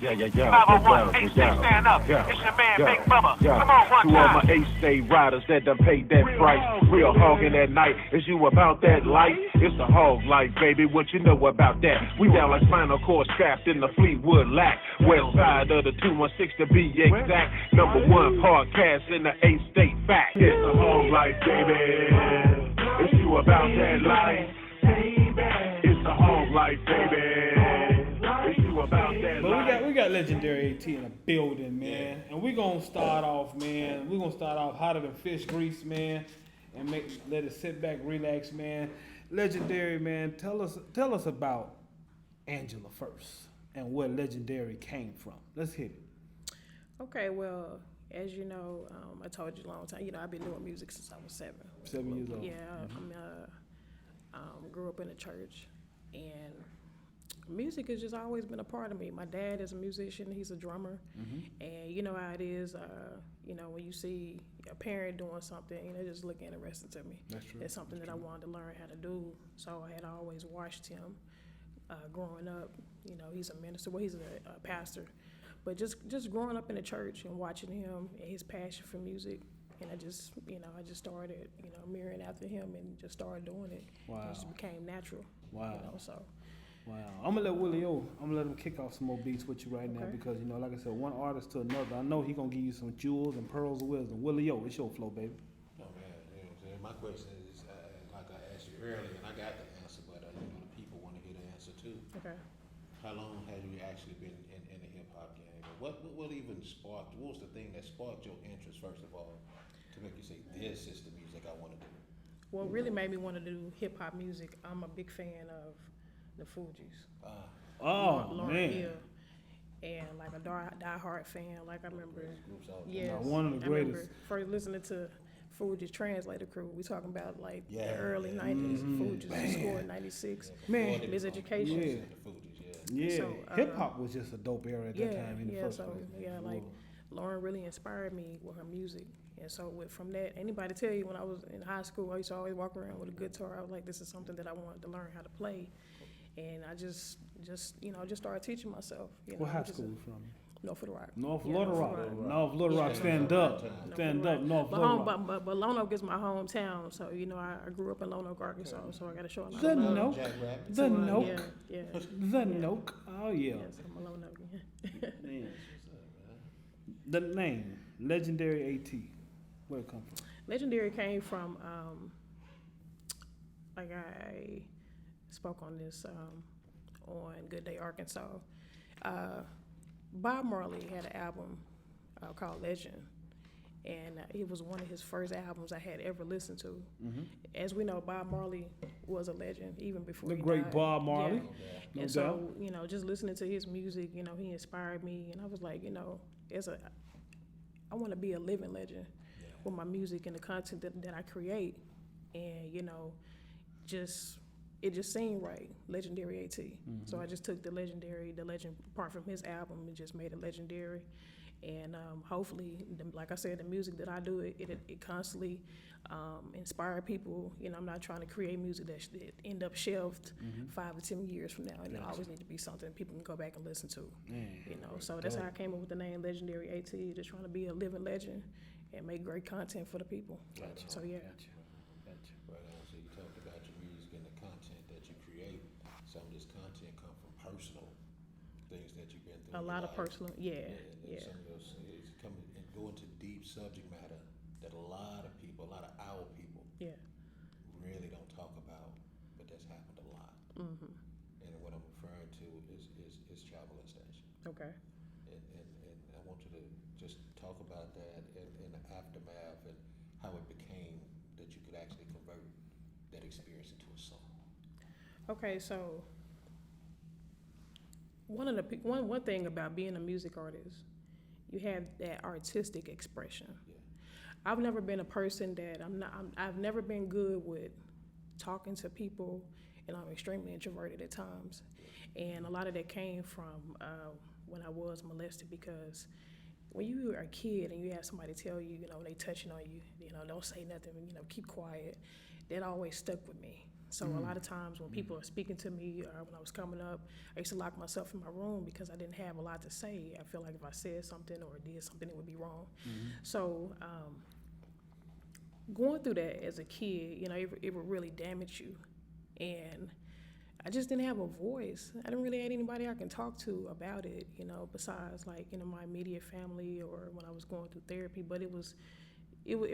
Yeah. 501, H-State, stand up. It's your man, Big Bubba. Come on, one time. To all my H-State riders that done paid that price. Real hogging at night. Is you about that life? It's the hog life, baby. What you know about that? We down like spinal cord strapped in the Fleetwood Lac. West side of the 216 to be exact. Number one podcast in the H-State fact. It's the hog life, baby. Is you about that life? It's the hog life, baby. Is you about that life? But we got legendary AT in the building, man. And we're gonna start off, man. We're gonna start off hotter than fish grease, man. And let it sit back, relax, man. Legendary, man. Tell us about Angela first and where Legendary came from. Let's hit it. Okay, well, as you know, I told you a long time. You know, I've been doing music since I was 7. 7 years old. Yeah, grew up in a church, and music has just always been a part of me. My dad is a musician; he's a drummer, and you know how it is. You know, when you see a parent doing something, you know, just look interesting to me. That's true. It's something that I wanted to learn how to do. So I had always watched him growing up. You know, he's a minister. Well, he's a pastor. But just growing up in the church and watching him and his passion for music, and I just started, mirroring after him and just started doing it. Wow. It just became natural. Wow. So. Wow. I'm gonna let Willie O. I'm gonna let him kick off some more beats with you right now Okay. because like I said, one artist to another. I know he gonna give you some jewels and pearls of wisdom. Willie O, it's your flow, baby. Oh man, you know what I'm saying? My question is, like I asked you earlier, and I got the answer, but the people want to hear the answer too. Okay. How long have you actually been in the hip hop game? What even sparked? What was the thing that sparked your interest first of all to make you say this is the music I want to do? What really made me want to do hip hop music? I'm a big fan of the Fugees. Lauryn man. Hill, and like a die-hard fan. Like I remember, One of the greatest. I remember first listening to Fugees Translator Crew. We talking about like the Yeah, early yeah. 90s. Mm-hmm. Fugees scored 96. Man. Miseducation. Yeah, So, hip hop was just a dope era at that time in the first place. Like Lauren really inspired me with her music, and so from that, anybody tell you when I was in high school, I used to always walk around with a guitar. I was like, this is something that I wanted to learn how to play, and I just started teaching myself. What high school you from? North Little Rock. North Little Rock. Stand up, North Little Rock. But Lone Oak is my hometown, so I grew up in Lone Oak, Arkansas, so I got to show it. The Nook. Yeah. The Nook. Oh yeah. Yes, I'm a Lone Oak. The name Legendary AT. Where it come from? Legendary came from like I spoke on this on Good Day Arkansas. Bob Marley had an album called Legend, and it was one of his first albums I had ever listened to. Mm-hmm. As we know, Bob Marley was a legend even before The he great died. Bob Marley. Yeah. No And doubt. so, just listening to his music, he inspired me, and I was like, I want to be a living legend with my music and the content that I create, and it just seemed right, Legendary AT. Mm-hmm. So I just took the legend part from his album and just made it legendary. And hopefully, like I said, the music that I do, it constantly inspire people. I'm not trying to create music that end up shelved 5 or 10 years from now. And it always need to be something people can go back and listen to. So that's how I came up with the name Legendary AT, just trying to be a living legend and make great content for the people. Gotcha. So yeah. Gotcha. Right on. So you talked about your music and the content that you create. Some of this content come from personal things that you've been through. A lot of personal, yeah. Some of those is coming and going to deep subject matter that a lot of our people, really don't talk about, but that's happened a lot. Mm-hmm. And what I'm referring to is child molestation. Okay. And I want you to just talk about that and the aftermath and how it became that you could actually convert that experience into a song. Okay, so one thing about being a music artist, you have that artistic expression. Yeah. I've never been a person that I've never been good with talking to people, and I'm extremely introverted at times. And a lot of that came from when I was molested, because when you are a kid and you have somebody tell you, when they touching on you, don't say nothing, keep quiet, that always stuck with me. So a lot of times when people are speaking to me, or when I was coming up, I used to lock myself in my room because I didn't have a lot to say. I feel like if I said something or did something, it would be wrong. So going through that as a kid, you know, it would really damage you. And I just didn't have a voice. I didn't really have anybody I can talk to about it, you know, besides like, you know, my immediate family or when I was going through therapy. But at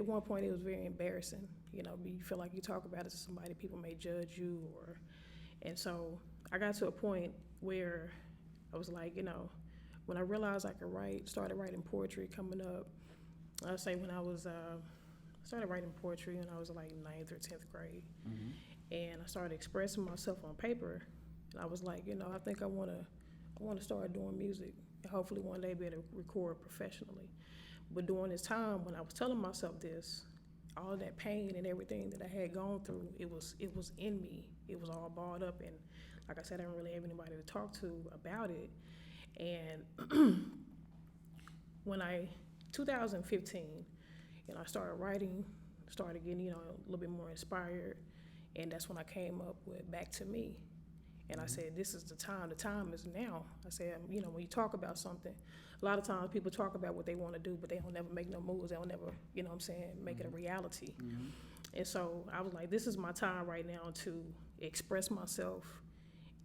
one point it was very embarrassing. You know, you feel like you talk about it to somebody, people may judge you, and so I got to a point where I was like, you know, when I realized I could started writing poetry coming up. I'd say when I was started writing poetry when I was like 9th or 10th grade, and I started expressing myself on paper. And I was like, you know, I think I want to start doing music, and hopefully one day be able to record professionally. But during this time, when I was telling myself this, all of that pain and everything that I had gone through, it was in me. It was all balled up, and like I said, I didn't really have anybody to talk to about it. And when 2015, you know, I started writing, started getting, you know, a little bit more inspired, and that's when I came up with Back to Me. And I said, this is the time is now. I said, you know, when you talk about something, a lot of times people talk about what they want to do, but they don't never make no moves. They don't never, you know what I'm saying, make it a reality. And so I was like, this is my time right now to express myself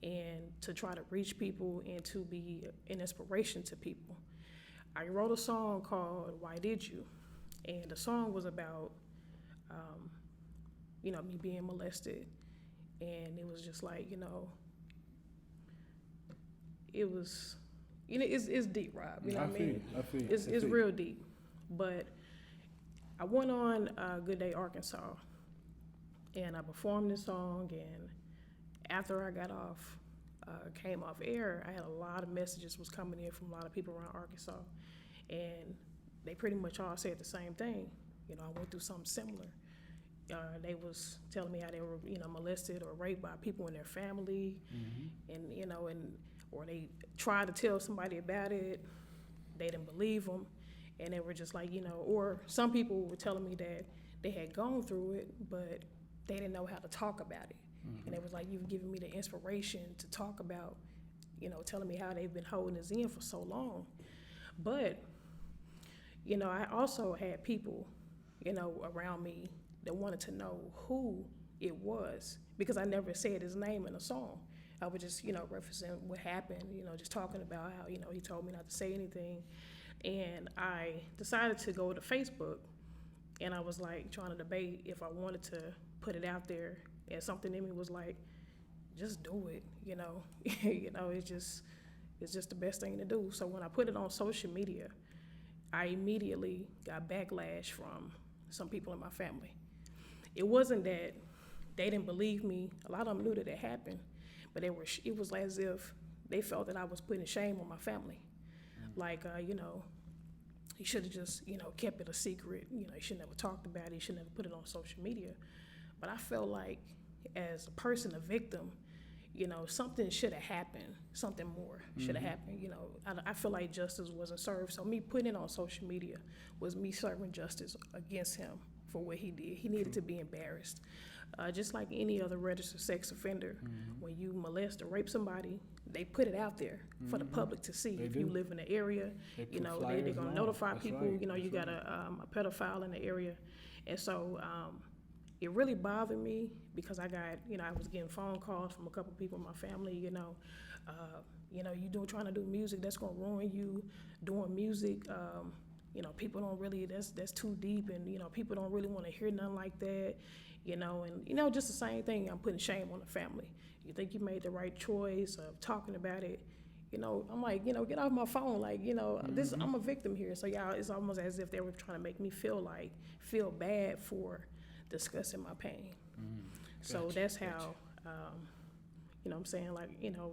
and to try to reach people and to be an inspiration to people. I wrote a song called Why Did You? And the song was about, you know, me being molested. And it was just like, you know, it was, you know, it's deep, Rob. You know what I mean? I feel It's real deep. But I went on Good Day Arkansas, and I performed this song. And after I got off, came off air, I had a lot of messages was coming in from a lot of people around Arkansas, and they pretty much all said the same thing. You know, I went through something similar. They was telling me how they were, you know, molested or raped by people in their family, and you know, or they tried to tell somebody about it, they didn't believe them, and they were just like, you know, or some people were telling me that they had gone through it, but they didn't know how to talk about it, and it was like, you've given me the inspiration to talk about, you know, telling me how they've been holding this in for so long. But you know, I also had people, you know, around me that wanted to know who it was, because I never said his name in a song. I was just, you know, referencing what happened, you know, just talking about how, you know, he told me not to say anything. And I decided to go to Facebook, and I was like trying to debate if I wanted to put it out there, and something in me was like, just do it, you know. You know, it's just the best thing to do. So when I put it on social media, I immediately got backlash from some people in my family. It wasn't that they didn't believe me. A lot of them knew that it happened, but it was as if they felt that I was putting shame on my family. Like, you know, you should have just, you know, kept it a secret. You know, you should never talked about it. You should never put it on social media. But I felt like, as a person, a victim, you know, something should have happened. Something more should have happened. You know, I feel like justice wasn't served. So me putting it on social media was me serving justice against him for what he did. He needed to be embarrassed. Just like any other registered sex offender, when you molest or rape somebody, they put it out there for the public to see. If you live in the area, you know, they're going to notify people, you know, you got a pedophile in the area. And so it really bothered me, because I got, you know, I was getting phone calls from a couple people in my family, you know, trying to do music, that's going to ruin you doing music. You know, people don't really, that's too deep, and, you know, people don't really want to hear nothing like that, you know, and, you know, just the same thing, I'm putting shame on the family. You think you made the right choice of talking about it, you know, I'm like, you know, get off my phone, like, you know, I'm a victim here, so y'all, it's almost as if they were trying to make me feel bad for discussing my pain. So that's how, you know what I'm saying, like, you know,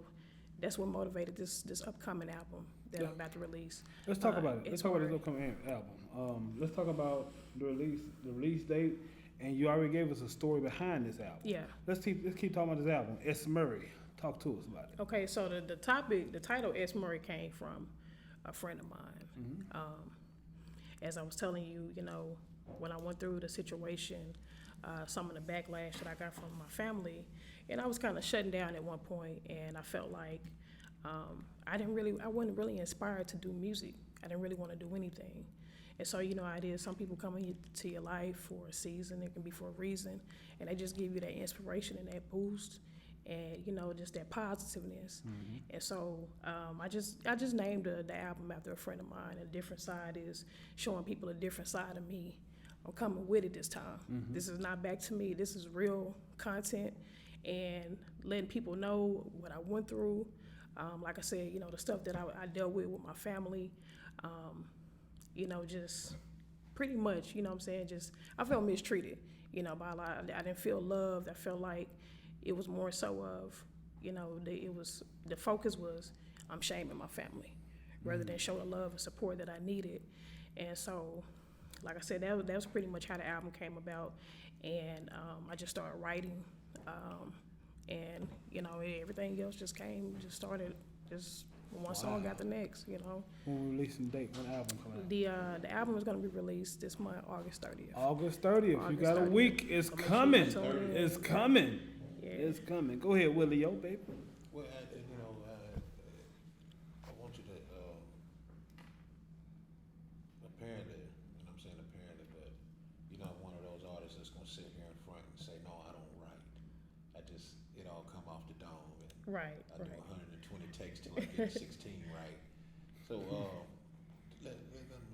that's what motivated this upcoming album that I'm about to release. Let's talk about it. Let's talk about this upcoming album. Let's talk about the release date, and you already gave us a story behind this album. Yeah. Let's keep talking about this album. S. Murray, talk to us about it. Okay, so the title S. Murray came from a friend of mine. As I was telling you, you know, when I went through the situation some of the backlash that I got from my family, and I was kind of shutting down at one point, and I felt like I wasn't really inspired to do music. I didn't really want to do anything. And so, you know, how it is, some people come into your life for a season, it can be for a reason, and they just give you that inspiration and that boost and, you know, just that positiveness. Mm-hmm. And so I just named the album after a friend of mine. A different side is showing people a different side of me. I'm coming with it this time. Mm-hmm. This is not back to me. This is real content and letting people know what I went through. Like I said, you know, the stuff that I dealt with my family, you know, just pretty much, you know what I'm saying, just I felt mistreated, you know, by a lot. I didn't feel loved. I felt like it was more so of, you know, the focus was I'm shaming my family rather than show the love and support that I needed. And so, like I said, that was pretty much how the album came about. And I just started writing, and, you know, everything else just started one song got the next, you know. When we releasing date, when the album coming out? The album is going to be released this month, August 30th. August 30th. You got a week. It's coming. It's coming. Yeah. It's coming. Go ahead, Willie, yo, baby. Well, you know, I want you to, apparently, and I'm saying apparently, but you're not one of those artists that's going to sit here in front and say, no, I don't write. It all come off the dome. And right. I do 120 takes till I get 16 right. So,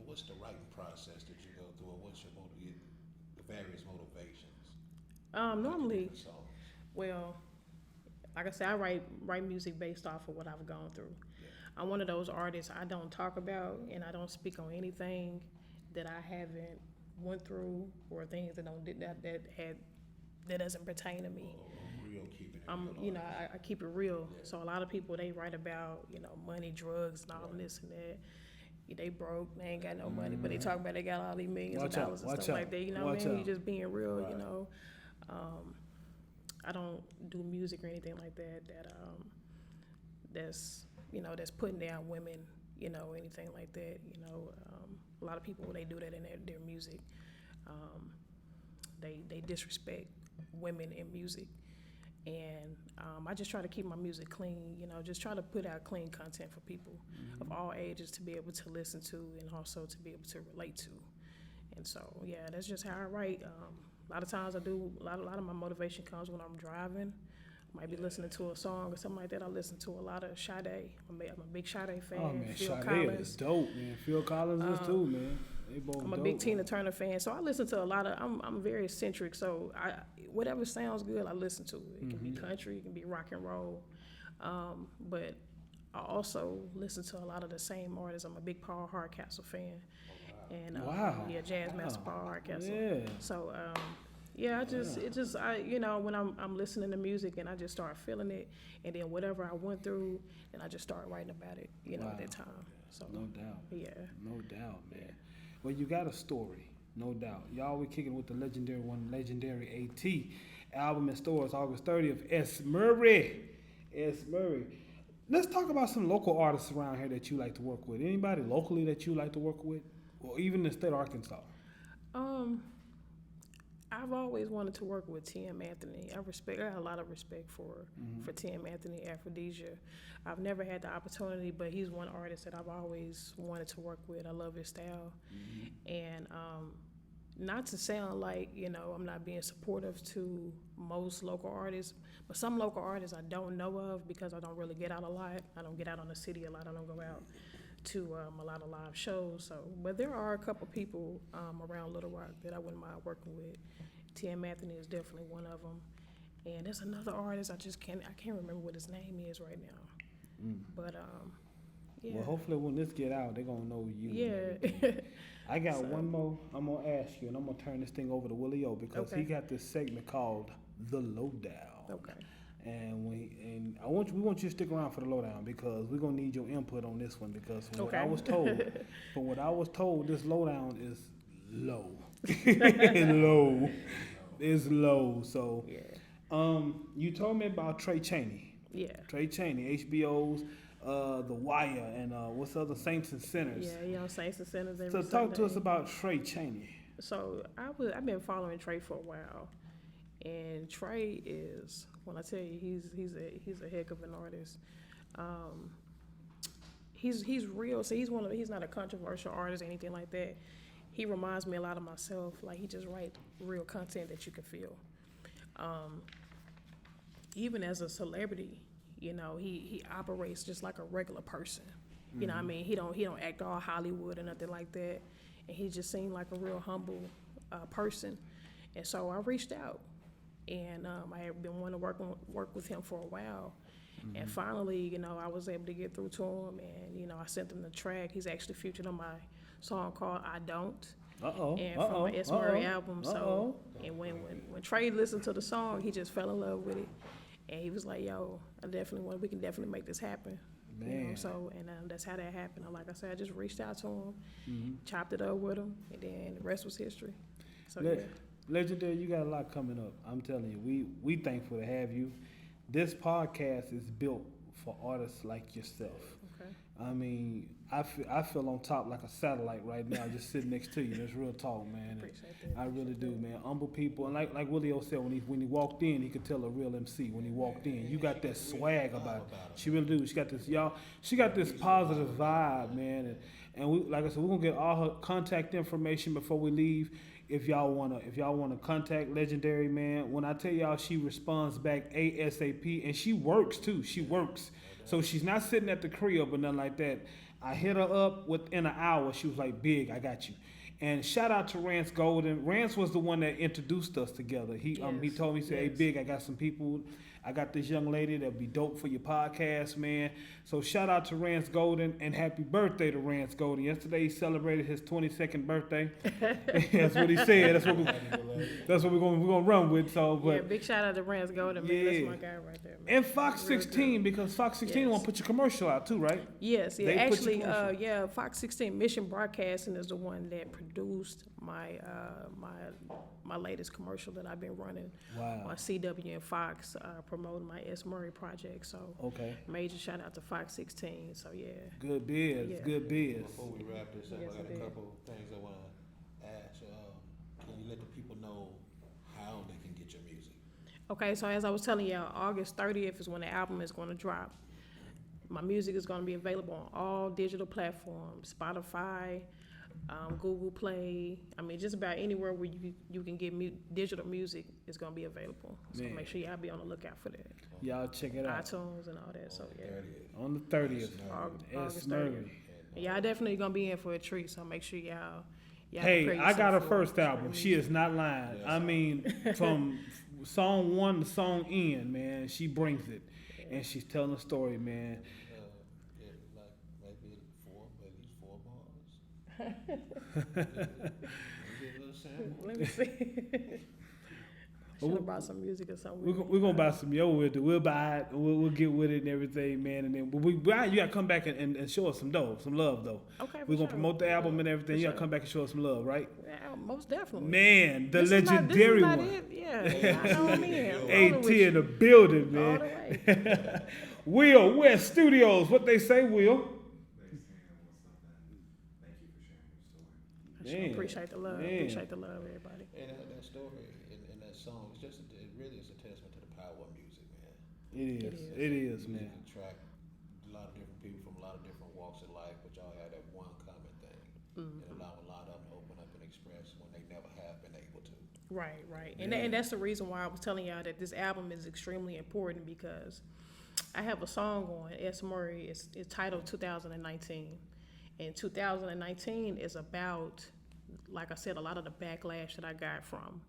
what's the writing process that you go through, and what's the various motivations? Normally, well, like I said, I write music based off of what I've gone through. Yeah. I'm one of those artists I don't talk about, and I don't speak on anything that I haven't went through or things that doesn't pertain to me. Real, keeping it real. You know, I keep it real. Yeah. So a lot of people, they write about, you know, money, drugs, and all this and that. They broke, they ain't got no money, but they talk about they got all these millions of dollars and stuff like that. You know what I mean? You just being real, right. You know. I don't do music or anything like that that's, you know, that's putting down women, you know, anything like that. You know, a lot of people, they do that in their music. They disrespect women in music. And I just try to keep my music clean, you know, just try to put out clean content for people of all ages to be able to listen to and also to be able to relate to. And so, yeah, that's just how I write. A lot of times a lot of my motivation comes when I'm driving. I might be listening to a song or something like that. I listen to a lot of Sade. I'm a big Sade fan. Oh, man, Phil Sade Collins. is dope, man. Phil Collins is too, man. They both I'm a dope, big Tina man. Turner fan, so I listen to a lot of. I'm very eccentric, so whatever sounds good, I listen to it. It can be country, it can be rock and roll, but I also listen to a lot of the same artists. I'm a big Paul Hardcastle fan, and Jazz Master Paul Hardcastle. Yeah. So you know, when I'm listening to music and I just start feeling it, and then whatever I went through, and I just start writing about it, you know, at that time. So no doubt. Yeah. No doubt, man. Well, you got a story, no doubt. Y'all were kicking with the legendary AT album in stores August 30th. S. Murray. Let's talk about some local artists around here that you like to work with. Anybody locally that you like to work with, or even in the state of Arkansas? I've always wanted to work with Tim Anthony. I got a lot of respect for Tim Anthony, Aphrodisia. I've never had the opportunity, but he's one artist that I've always wanted to work with. I love his style. And not to sound like, you know, I'm not being supportive to most local artists, but some local artists I don't know of because I don't really get out a lot. I don't get out on the city a lot. I don't go out to a lot of live shows. So, but there are a couple people around Little Rock that I wouldn't mind working with. Tim Anthony is definitely one of them. And there's another artist I can't remember what his name is right now. But yeah. Well, hopefully when this get out, they're gonna know you. Yeah. I got one more I'm gonna ask you, and I'm gonna turn this thing over to Willie O because he got this segment called The Lowdown. Okay. And we want you to stick around for the lowdown because we're gonna need your input on this one because from what I was told, this lowdown is low. Low. It's low. So you told me about Trey Chaney. Yeah. Trey Chaney, HBO's The Wire, and what's the other Saints and Sinners. Yeah, Saints and Sinners. So talk to us about Trey Chaney. So I've been following Trey for a while, and Trey is, when I tell you he's a heck of an artist. He's real. So he's not a controversial artist or anything like that. He reminds me a lot of myself. Like, he just writes real content that you can feel. Even as a celebrity, you know, he operates just like a regular person. You know what I mean? He don't act all Hollywood or nothing like that. And he just seemed like a real humble person. And so I reached out, and I had been wanting to work with him for a while. And finally, you know, I was able to get through to him, and, you know, I sent him the track. He's actually featured on my song called I Don't. And from my S. Murray album. So, and when Trey listened to the song, he just fell in love with it. And he was like, yo, we can definitely make this happen. Man. You know, so, and that's how that happened. And like I said, I just reached out to him, chopped it up with him, and then the rest was history. So, yeah. Legendary, you got a lot coming up. I'm telling you, we thankful to have you. This podcast is built for artists like yourself. Okay. I mean, I feel on top like a satellite right now, just sitting next to you. That's real talk, man. I really do, man. Humble people, and like Willie O said, when he walked in, he could tell a real MC when he walked in. You got that swag about it. She really do. She got this positive vibe, man. And we, like I said, we're gonna get all her contact information before we leave. If y'all wanna contact Legendary, man, when I tell y'all, she responds back ASAP, and she works too. She works, so she's not sitting at the crib or nothing like that. I hit her up within an hour. She was like, "Big, I got you." And shout out to Rance Golden. Rance was the one that introduced us together. He told me, he said, "Hey, Big, I got some people. I got this young lady that'll be dope for your podcast, man." So shout out to Rance Golden, and happy birthday to Rance Golden. Yesterday he celebrated his 22nd birthday. That's what he said. That's what we're gonna run with. So, but yeah, big shout out to Rance Golden, man. That's my guy right there, man. And Fox 16, because Fox 16 want to put your commercial out too, right? Yes, yeah. Actually, Fox 16 Mission Broadcasting is the one that produced my latest commercial that I've been running on CW and Fox, promoting my S. Murray project. So major shout out to Fox 16. So yeah. Good biz, good biz. Before we wrap this up, I got a couple things I want to ask. Can you let the people know how they can get your music? Okay, so as I was telling y'all, August 30th is when the album is going to drop. My music is going to be available on all digital platforms, Spotify, Google Play. I mean, just about anywhere where you can get digital music is going to be available. So make sure y'all be on the lookout for that. Y'all check it out. iTunes and all that. So yeah. On the 30th. August 30th. Y'all definitely going to be in for a treat. So make sure y'all hey, I got her first album. She is not lying. I mean, from song 1 to song N, man, she brings it. And she's telling a story, man. Let me see. Should have brought some music or something. We're gonna buy some. We'll buy it. We'll get with it and everything, man. And then you gotta come back and show us some love though. Okay. We're gonna promote the album and everything. You gotta come back and show us some love, right? Yeah, most definitely. Man, the legendary one. Yeah, I know I'm in. AT in the building, man. All the way. Will West Studios. What they say, Will? I appreciate the love. Appreciate the love, everybody. And that story and that song, it really is a testament to the power of music, man. It is, man. You can attract a lot of different people from a lot of different walks of life, but y'all have that one common thing, and allow a lot of them to open up and express when they never have been able to. Right. And that's the reason why I was telling y'all that this album is extremely important, because I have a song on S. Murray. It's titled 2019. And 2019 is about, like I said, a lot of the backlash that I got from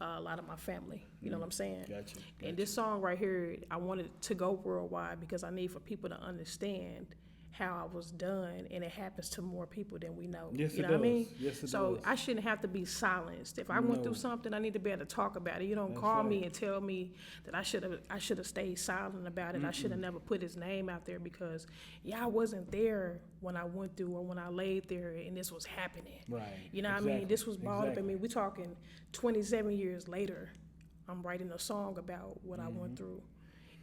a lot of my family. You know what I'm saying? Gotcha. And this song right here, I wanted to go worldwide because I need for people to understand how I was done, and it happens to more people than we know. Yes, you know it what I does. mean? Yes, it so does. I shouldn't have to be silenced. If I went through something, I need to be able to talk about it. You don't call me and tell me that I should have stayed silent about it. I should have never put his name out there because I wasn't there when I went through or when I laid there and this was happening. Right. You know what I mean? This was brought up. I mean, we're talking 27 years later. I'm writing a song about what I went through.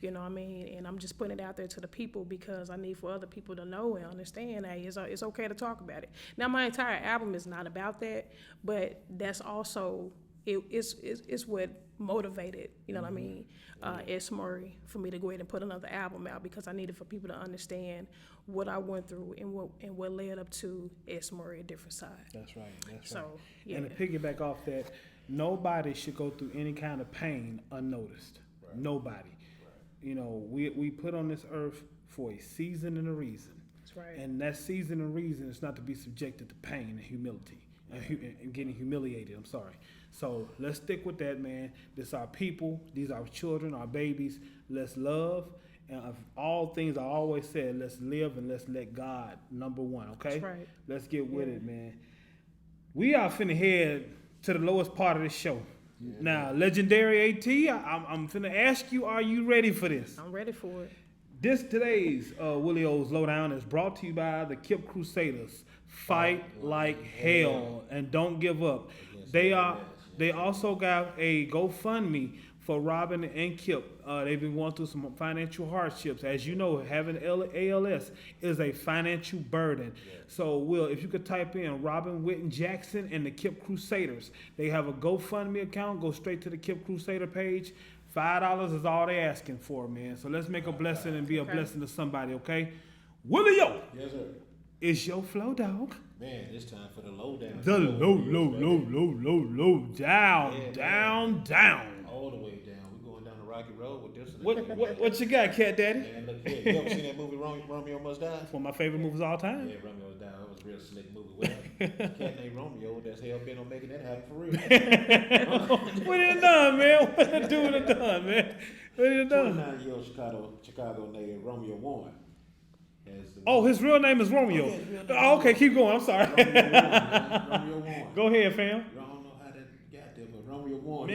You know what I mean? And I'm just putting it out there to the people because I need for other people to know and understand, hey, it's okay to talk about it. Now, my entire album is not about that, but that's also, it's what motivated, you know what I mean, S. Murray for me to go ahead and put another album out because I needed for people to understand what I went through and what led up to S. Murray, a different side. That's right. So, yeah. And to piggyback off that, nobody should go through any kind of pain unnoticed. Right. Nobody. Right. You know, we put on this earth for a season and a reason. That's right. And that season and reason is not to be subjected to pain and humility and getting humiliated. I'm sorry. So let's stick with that, man. This our people. These are our children, our babies. Let's love. And of all things, I always said, let's live and let's let God number one, okay? That's right. Let's get with it, man. We are finna head to the lowest part of the show. Yeah. Now, Legendary AT, I'm finna ask you, are you ready for this? I'm ready for it. Today's Willie O's Lowdown is brought to you by the Kip Crusaders. Fight like hell and don't give up. They also got a GoFundMe for Robin and Kip. They've been going through some financial hardships. As you know, having ALS is a financial burden. Yeah. So, Will, if you could type in Robin Witten Jackson and the Kip Crusaders. They have a GoFundMe account. Go straight to the Kip Crusader page. $5 is all they're asking for, man. So let's make a blessing and be a blessing to somebody, okay? Willie O. Yes, sir. It's your flow, dog. Man, it's time for the lowdown. The low down. All the way down. We're going down the rocky road with this. What you got, Cat Daddy? Man, look here. You ever seen that movie Romeo Must Die? It's one of my favorite movies of all time. Yeah, Romeo Must Die. That was a real slick movie. Well, a cat named Romeo that's hell bent on making that happen for real. What it done, man? What it do with it done, man? What it done? 29-year-old Chicago native Romeo Warren. His real name is Romeo. Okay, keep going. I'm sorry. Romeo Warren. Go ahead, fam. I don't know how that got there, but Romeo Warren.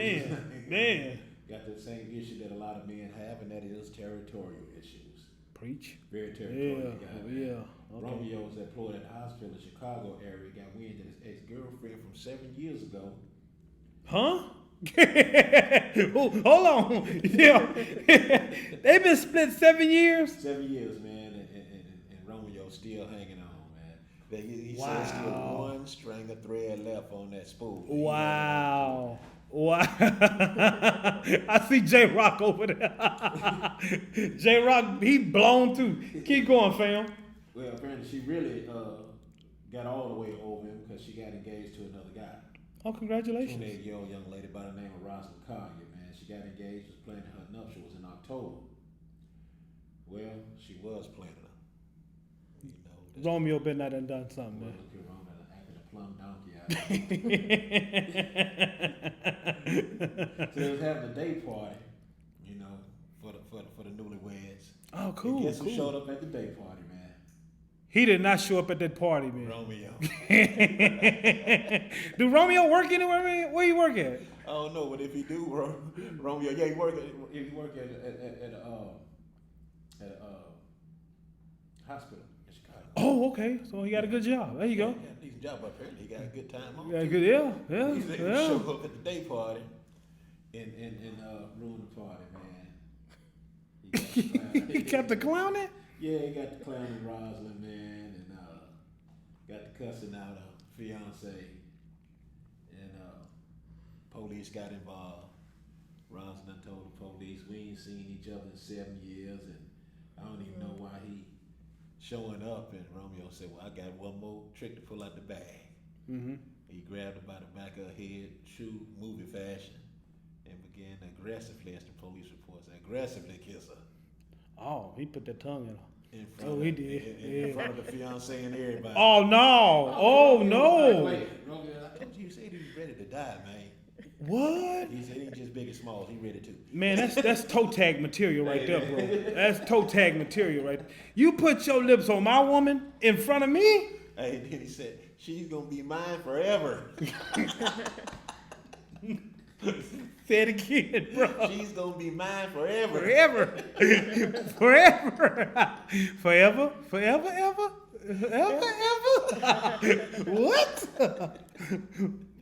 Man. Got the same issue that a lot of men have, and that is territorial issues. Preach. Very territorial guy. Yeah. Okay. Romeo was employed at the hospital in the Chicago area. Got wind that his ex-girlfriend from 7 years ago. Huh? Hold on. Yeah. They've been split 7 years? 7 years, man. And Romeo's still hanging on, man. He says still one string of thread left on that spool. Wow. I see J-Rock over there. J-Rock, he blown too. Keep going, fam. Well, apparently she really got all the way over him because she got engaged to another guy. Oh, congratulations. 28-year-old young lady by the name of Rosalind Collier, man. She got engaged, was planning her nuptials in October. Well, she was planning her. You know, Romeo been out and done something, man. Acting a plum donkey out. So they was having a day party, you know, for the newlyweds. Oh, cool. And guess who showed up at the day party, man? He did not show up at that party, man. Romeo. Do Romeo work anywhere, man? Where you work at? I don't know, but if he do, Romeo, yeah, he work at a hospital in Chicago. Oh, okay. So he got a good job. There you go. He got a decent job, but apparently he got a good time on. Yeah, too. good. Yeah. He showed up at the day party and ruined the party, man. He kept the clowning? Yeah, he got the clowning Rosalind, man, and got the cussing out of fiance, and police got involved. Rosalind told the police, we ain't seen each other in 7 years, and I don't even know why he showing up. And Romeo said, well, I got one more trick to pull out the bag. Mm-hmm. He grabbed her by the back of her head, true movie fashion, and began aggressively, as the police reports, aggressively kiss her. Oh, he put that tongue in her. He did. In front of the fiance and everybody. Oh, no. Oh, no. Romeo, I told you, he said he was ready to die, man. What? He said he just big and small. He ready to. Man, that's toe tag material right there, bro. That's toe tag material right there. You put your lips on my woman in front of me? Hey, then he said, she's going to be mine forever. Say it again, bro. She's going to be mine forever. Forever. Forever. Forever? Forever, ever? Ever, ever? What?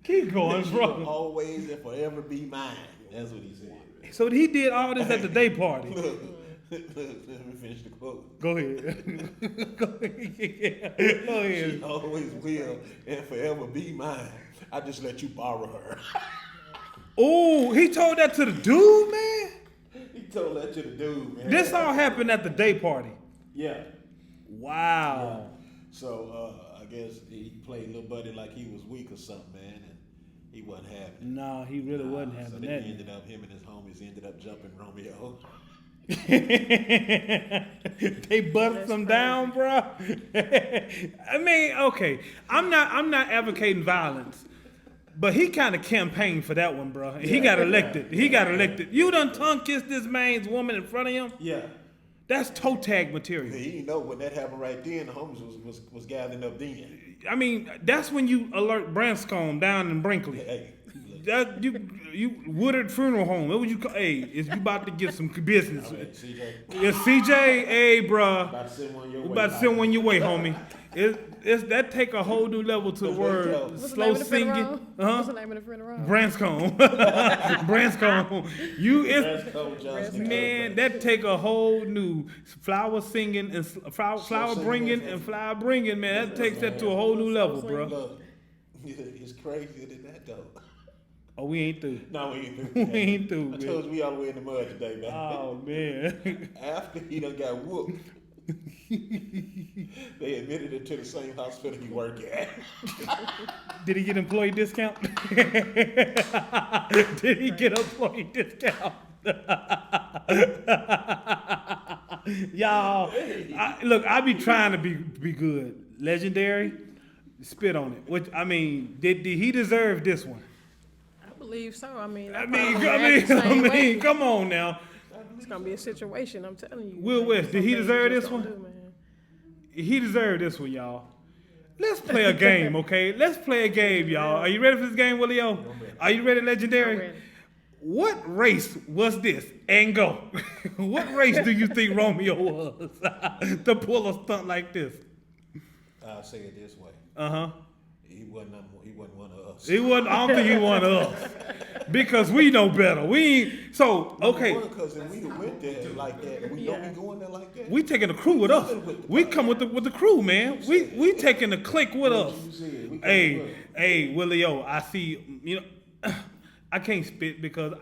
Keep going, She bro. will always and forever be mine. That's what he said. So he did all this at the day party. Look, let me finish the quote. Go ahead. Go ahead. Go ahead. She always will and forever be mine. I just let you borrow her. Oh, he told that to the dude, man? He told that to the dude, man. This all happened at the day party. Yeah. Wow. Yeah. So I guess he played little buddy like he was weak or something, man, and he wasn't having it. No, he really wasn't having so that. him and his homies ended up jumping Romeo. They bust him down, bro. I mean, okay, I'm not advocating violence, but he kind of campaigned for that one, bro. He got elected. He got elected. You done tongue kissed this man's woman in front of him? Yeah. That's toe tag material. He didn't know when that happened right then. The homies was gathering up then. I mean, that's when you alert Branscombe down in Brinkley. Hey, That you Woodard Funeral Home. What would you call? Hey, is you about to get some business? CJ. It's CJ. Hey, bruh. About to send one your way. About to send one your way, homie. It's that take a whole new level to the word. What's Slow the name of the singing. What's the name of the funeral? Branscombe. Branscombe. Man, that take a whole new flower singing and flower bringing and flower bringing. Man, that takes that to a whole new level, bro. Look, it's crazier than that though. Oh, we ain't through. No, we ain't through. We ain't through, I man. told you we all the way in the mud today, man. Oh man. After he done got whooped, they admitted it to the same hospital he worked at. Did he get employee discount? Did he get employee discount? Y'all, look, I be trying to be good. Legendary, spit on it. Which I mean, did he deserve this one? I believe so. I mean, Come on now. it's gonna be a situation. I'm telling you. Will West, did he Some things deserve you this just one? don't do, man. He deserved this one, y'all. Let's play a game, okay? Let's play a game, y'all. Are you ready for this game, Willio? Are you ready, Legendary? I'm ready. What race was this? And go. What race do you think Romeo was to pull a stunt like this? I'll say it this way. Uh-huh. He wasn't one of us. I don't think he one of us. Because we know better. So, okay. Because if we went there like that, we don't be going there like that. We taking the crew with us. We come with the crew, man. We taking the clique with us. Hey, Willie O, I see. You know, I can't spit because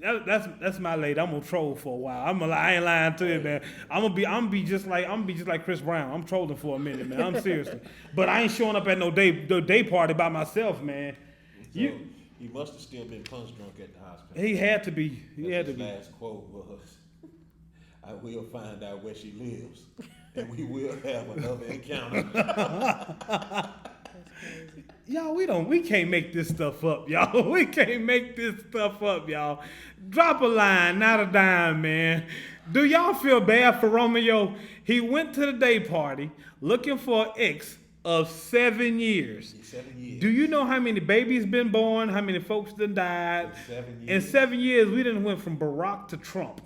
that's my lady. I'm gonna troll for a while. I ain't lying to you, man. I'm gonna be just like Chris Brown. I'm trolling for a minute, man. I'm seriously. But I ain't showing up at no day party by myself, man. So, he must have still been punch drunk at the hospital. He had to be. His last quote was, "I will find out where she lives, and we will have another encounter." Y'all, we can't make this stuff up, y'all. We can't make this stuff up, y'all. Drop a line, not a dime, man. Do y'all feel bad for Romeo? He went to the day party looking for an ex of 7 years. 7 years. Do you know how many babies been born? How many folks done died? 7 years. In 7 years, we done went from Barack to Trump.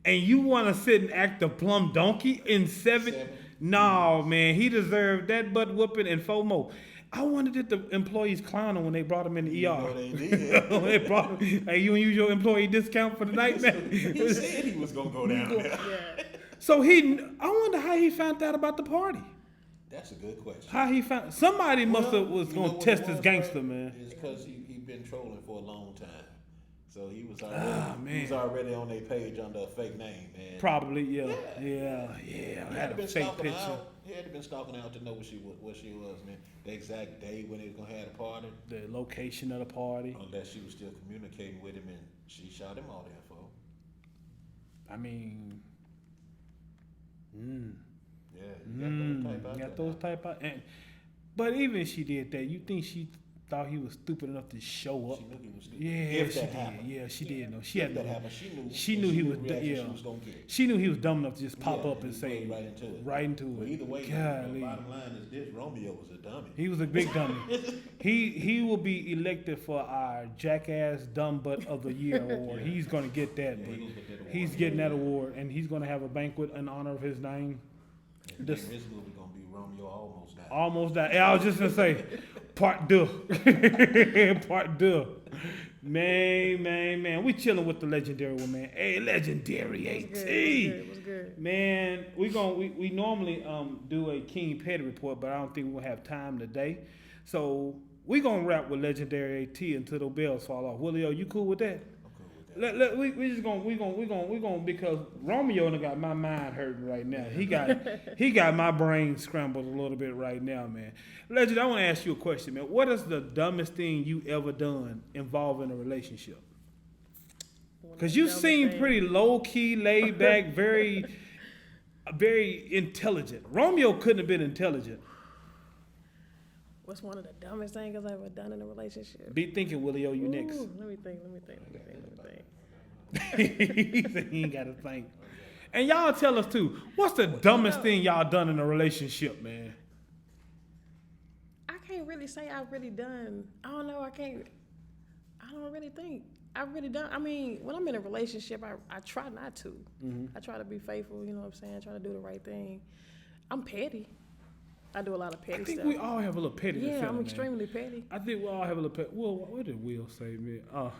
And you want to sit and act a plumb donkey in seven? No, man. He deserved that butt whooping and FOMO. I wondered if the employees clowned him when they brought him in the ER. No, they did. They brought him, hey, you want to use your employee discount for the night, man? He said he was gonna go down there. Yeah. So I wonder how he found out about the party. That's a good question. How he found, somebody must have was going to test this gangster, right? man. It's because he been trolling for a long time. So he was already on their page under a fake name, man. Probably, yeah. I had a fake picture. He had been stalking out to know what she was, man. The exact day when they was gonna have the party. The location of the party. Unless she was still communicating with him and she shot him all the info. I mean, you got those type out there. But even if she did that, you think she thought he was stupid enough to show up? She knew he was stupid. Yeah, If she that did. happened. Yeah, she did. No, If that happened, she knew he was. the reaction she was gonna get. She knew he was dumb enough to just pop Yeah, up and say right into it. Right into But it. either way, Golly. the bottom line is this: Romeo was a dummy. He was a big dummy. He will be elected for our Jackass Dumb Butt of the Year award. He's going to get that. Yeah, but he gonna get that award. he's getting that award, and he's going to have a banquet in honor of his name. This movie gonna be Romeo Almost Died. Almost that. I was just going to say, part deux. Part deux. Man. We chilling with the legendary one, man. Hey, legendary AT. It was good. Man, we normally do a King Petty report, but I don't think we'll have time today. So we gonna wrap with legendary AT until the bells fall off. Willie, you cool with that? We just gonna because Romeo done got my mind hurting right now. He got my brain scrambled a little bit right now, man. Legend, I want to ask you a question, man. What is the dumbest thing you ever done involving a relationship? Because you seem pretty low key, laid back, very intelligent. Romeo couldn't have been intelligent. What's one of the dumbest things I've ever done in a relationship? Be thinking, Willie, you next. Let me think. He said he ain't got to think. And y'all tell us too, what's the dumbest thing y'all done in a relationship, man? I can't really say I've really done. I don't know. I don't really think I've really done. I mean, when I'm in a relationship, I try not to. Mm-hmm. I try to be faithful. You know what I'm saying? I try to do the right thing. I'm petty. I do a lot of petty stuff. I think we all have a little petty. Yeah, I'm extremely petty. I think we all have a little petty. Well, what did Will say, man? Oh,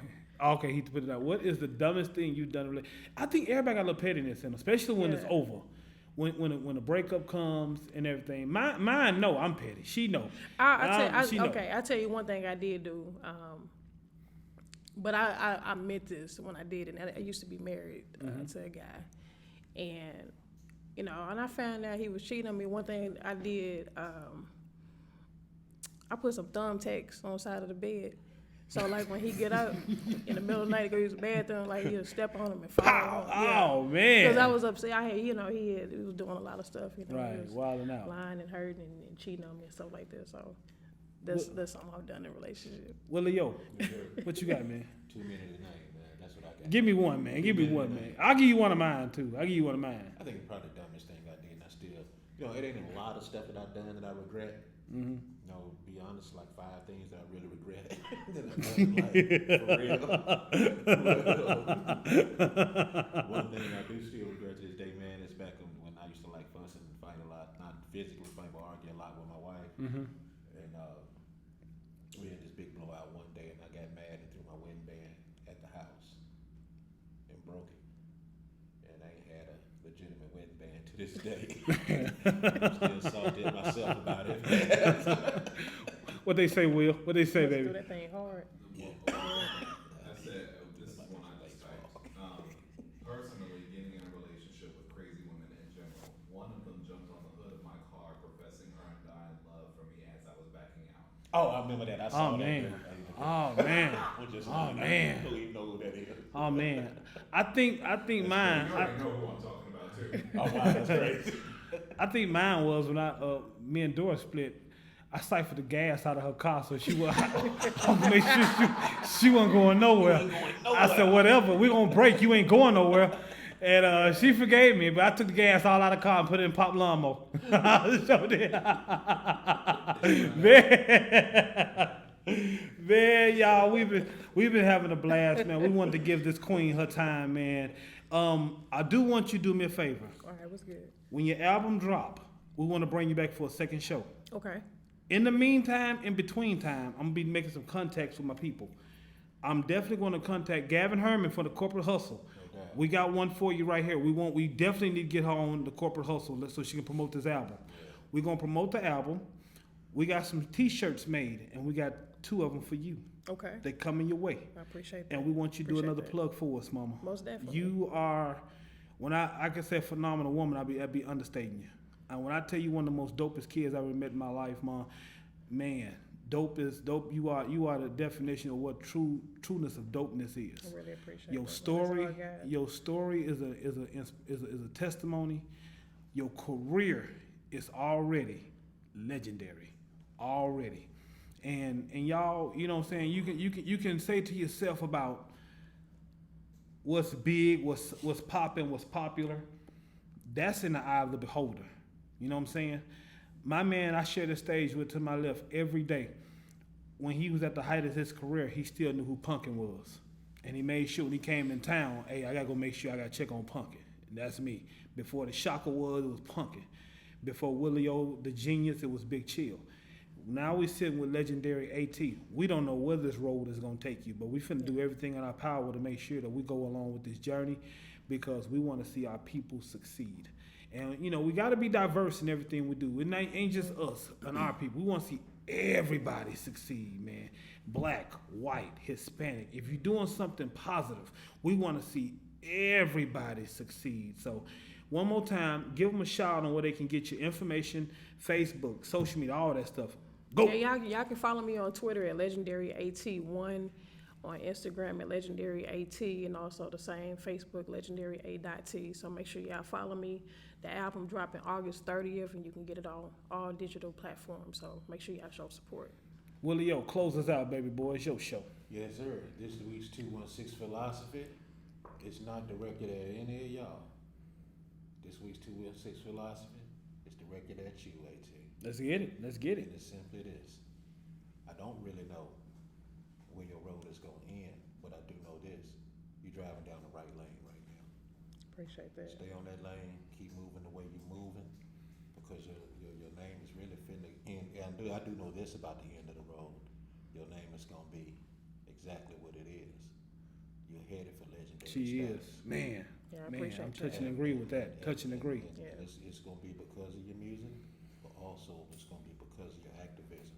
okay, he put it out. What is the dumbest thing you've done? I think everybody got a little pettiness in them, especially when it's over. When a breakup comes and everything. Mine, no, I'm petty. She know. I tell you one thing I did do. But I meant this when I did it. I used to be married to a guy, and and I found out he was cheating on me. One thing I did, I put some thumbtacks on the side of the bed. So like when he get up in the middle of the night to go use the bathroom, like he'll step on him and fall. Oh man! Because I was upset. He was doing a lot of stuff. Right, he was wilding out, lying and hurting and cheating on me and stuff like that. So that's something I've done in a relationship. Willie, what you got, man? 2 minutes a night, man. That's what I got. Give me one, man. Give me one, man. I'll give you one of mine too. I think it's probably the dumbest thing I did. And I still, it ain't a lot of stuff that I've done that I regret. Mm-hmm. Be honest, like 5 things that I really regret. For real. One thing I do still regret to this day, man, is back when I used to like fuss and fight a lot, not physically fight, but argue a lot with my wife. Mm-hmm. And we had this big blowout one day, and I got mad and threw my wedding band at the house and broke it. And I ain't had a legitimate wedding band to this day. I'm still salty at myself about it. What they say, Will? What they say, baby? That thing hard. Yeah. I said, this is one I respect. Personally, getting in a relationship with crazy women in general. One of them jumped on the hood of my car professing her undying love for me as I was backing out. Oh, I remember that. I saw that. Man. Oh, man. I don't even know who that is. Oh, man. I think mine. You already know who I'm talking about, too. Oh, wow, that's crazy. I think mine was when me and Dora split. I siphoned the gas out of her car so she would make sure she wasn't going nowhere. I said, whatever, we're going to break. You ain't going nowhere. And she forgave me, but I took the gas all out of the car and put it in pop lawnmower. So man, y'all, we've been having a blast, man. We wanted to give this queen her time, man. I do want you to do me a favor. All right, what's good? When your album drop, we want to bring you back for a second show. Okay. In the meantime, in between time, I'm going to be making some contacts with my people. I'm definitely going to contact Gavin Herman for the Corporate Hustle. Okay. We got one for you right here. We definitely need to get her on the Corporate Hustle so she can promote this album. Yeah. We're going to promote the album. We got some T-shirts made, and we got 2 of them for you. Okay. They coming your way. I appreciate that. And we want you to do another plug for us, Mama. Most definitely. You are, when I can say phenomenal woman, I'd be understating you. And when I tell you one of the most dopest kids I've ever met in my life, man, dope is dope. You are the definition of what trueness of dopeness is. I really appreciate your that. Your story is a testimony. Your career is already legendary, already. And y'all, you know what I'm saying? You can say to yourself about what's big, what's popping, what's popular. That's in the eye of the beholder. You know what I'm saying? My man, I share the stage with to my left every day. When he was at the height of his career, he still knew who Punkin was. And he made sure when he came in town, hey, I got to go make sure I got to check on Punkin. And that's me. Before the Shocker was, it was Punkin. Before Willie O, the genius, it was Big Chill. now we sitting with legendary AT. We don't know where this road is gonna take you, but we finna do everything in our power to make sure that we go along with this journey, because we want to see our people succeed. And we got to be diverse in everything we do. It ain't just us and our people. We want to see everybody succeed, man. Black, white, Hispanic. If you're doing something positive, we want to see everybody succeed. So one more time, give them a shout on where they can get your information, Facebook, social media, all that stuff. Go. Yeah, y'all can follow me on Twitter at LegendaryAT1, on Instagram at LegendaryAT, and also the same Facebook, LegendaryA.T. So make sure y'all follow me. The album dropping August 30th, and you can get it on all digital platforms. So make sure y'all show support. Willie, close us out, baby boy. It's your show. Yes, sir. This week's 216 philosophy. It's not directed at any of y'all. This week's 216 philosophy is directed at you, AT. Let's get it. And it's simply this. I don't really know where your road is going to end, but I do know this. You're driving down the right lane right now. Appreciate that. Stay on that lane. Keep moving the way you're moving, because your name is really finna end. And I do know this about the end of the road. Your name is going to be exactly what it is. You're headed for legendary She status. is. Man. Yeah, I Man, appreciate I'm that. touching and agree with that. Touch and agree. Yeah. It's going to be because of your music, but also it's going to be because of your activism.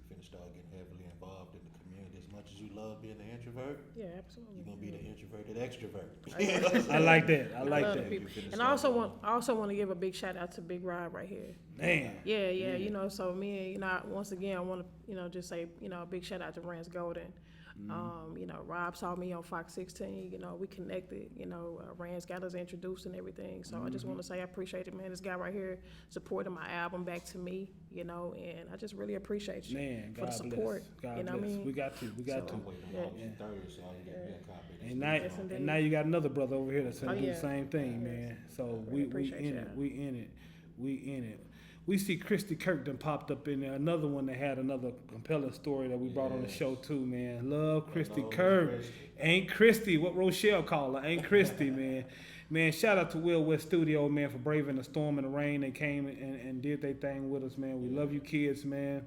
You're finna start getting heavily involved in the community. As much as you love being an introvert, Yeah, absolutely. you're going to be the introverted extrovert. I like that. I like love that. the people. And I also want to give a big shout out to Big Rob right here. Man. Yeah. So me and once again, I want to, just say, a big shout out to Rance Golden. Rob saw me on Fox 16, we connected, Rance got us introduced and everything. So I just want to say I appreciate it, man. This guy right here supporting my album back to me, and I just really appreciate you Man, for God the support. bless. God you know bless. what I mean? We got to. I'm waiting on August 3rd, so I can get me a copy. And indeed. now you got another brother over here that's gonna do yeah. the same thing, man. So we appreciate in y'all. it. We in it. We see Christy Kirk done popped up in there. Another one that had another compelling story that we brought on the show too, man. Love Christy Kirk. Ain't Christy what Rochelle called her. Ain't Christy, man. Man, shout out to Will West Studio, man, for braving the storm and the rain. They came and did their thing with us, man. We love you kids, man.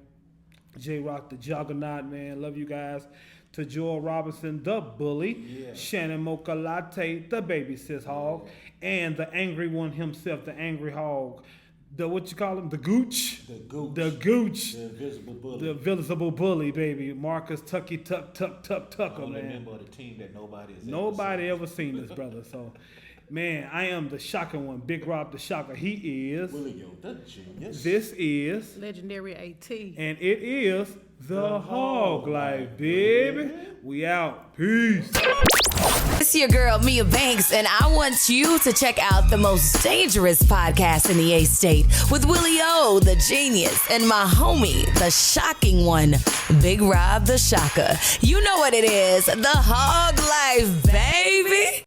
J-Rock, the Juggernaut, man. Love you guys. To Joel Robinson, the bully. Shannon Mocha Latte, the baby sis hog. And the angry one himself, the angry hog. The what you call him? The gooch. The gooch. The invisible bully. The invisible bully, baby. Marcus Tucker, man. Member of the team that Nobody ever seen this brother. So, man, I am the shocker one. Big Rob the Shocker. He is. Willie, the genius. This is. Legendary AT. And it is the HawgLife, baby. We out. Peace. It's your girl, Mia Banks, and I want you to check out the most dangerous podcast in the A-State with Willie O, the genius, and my homie, the shocking one, Big Rob the Shocker. You know what it is, the HawgLife, baby.